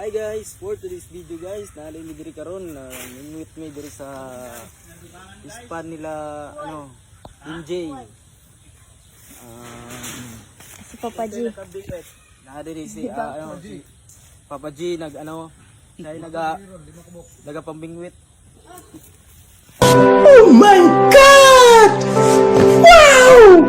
Hi guys, for today's video guys, naalay mi diri karon na minute mi diri sa ispan nila MJ. Si Papa G. Na diri si si Papa G siya naga pambingwit. Oh my God! Wow!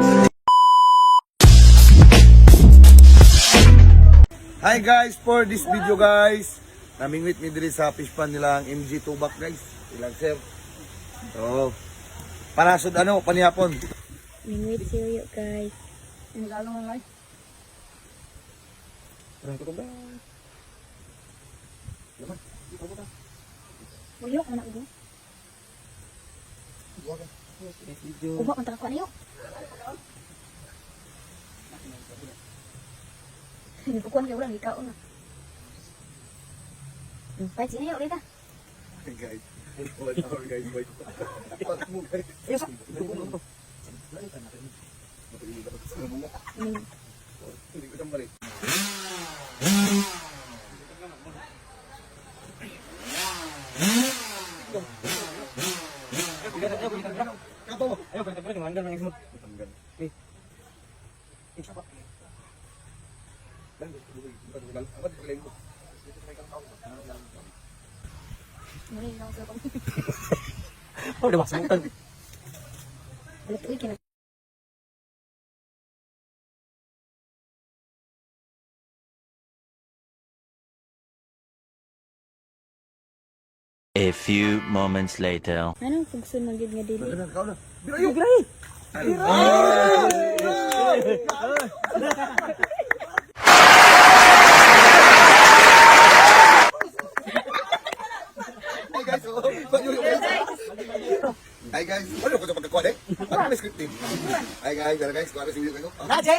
Hi guys, for this video guys, namingwit mi diri sa fish pan nila ang MG Tubak guys. Ilang sir. So, para sud panihapon. Mingwit si Uyo, guys. Ang lalong lang ay. Uyo, anak ko. Ubak ang takakwa niyo. Bukuan kayo lang, ikaw na. Pahit sini yuk, Rita. Hey guys. Wait, guys, wait. Pat mo guys. Hindi ko tambali. Ayo kita pergi manggal nang semut. Nih. Mari lang sa kami. Oh, udah masuk mutan. Balik lagi na. A few moments later. Anong pugsun man gid nga dili? Kau na. Ayo, Gray. Hi guys, ano ko ito pagkakuha eh? Ano na script team? Hi guys, kuha na si video kayo. Naje.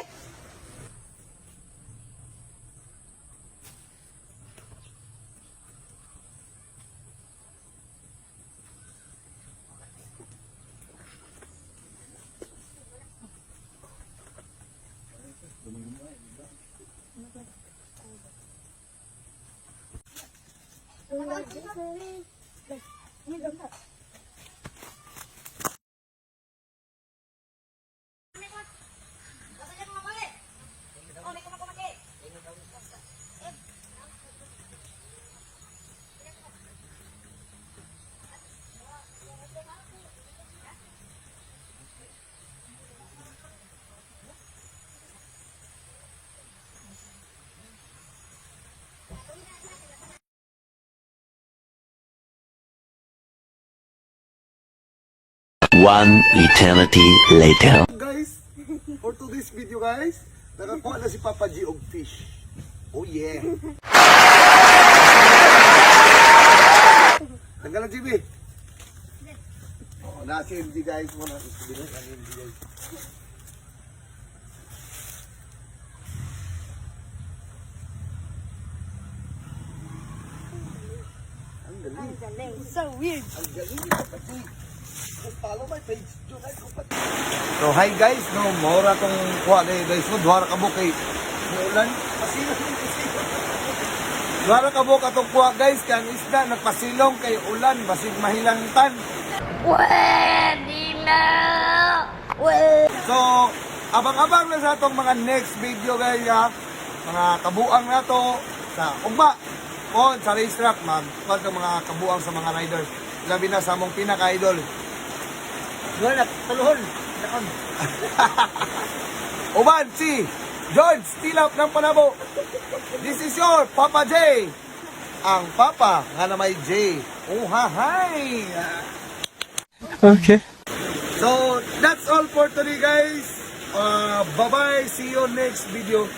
One eternity later. Guys, for today's video guys, nakakuha na si Papa G og fish. Oh yeah. Tanggalan GB. Oh, na si MG guys mo na sabihin ang MG guys. Ang galing. So weird. Ang galing ni Papa G. Follow my page. So hi guys, mora tong kuha guys, duha ka bukay. Ulan, pasilong. Duha ka buka tong kuha guys, kan isda nagpasilong kay ulan basig mahilangtan. Pwede na. So, abang-abang na sa atong mga next video guys ha. Mga kabuang na to sa ugba o sa racetrack magpag mga kabuang sa mga riders. Labi na sa among pinaka-idol. Dua taluhon. Nakon. Uban si George Tilap ng Panabo. This is your Papa J. Ang Papa nga na may J. Oh, hi. Okay. So, that's all for today guys. Bye-bye. See you next video.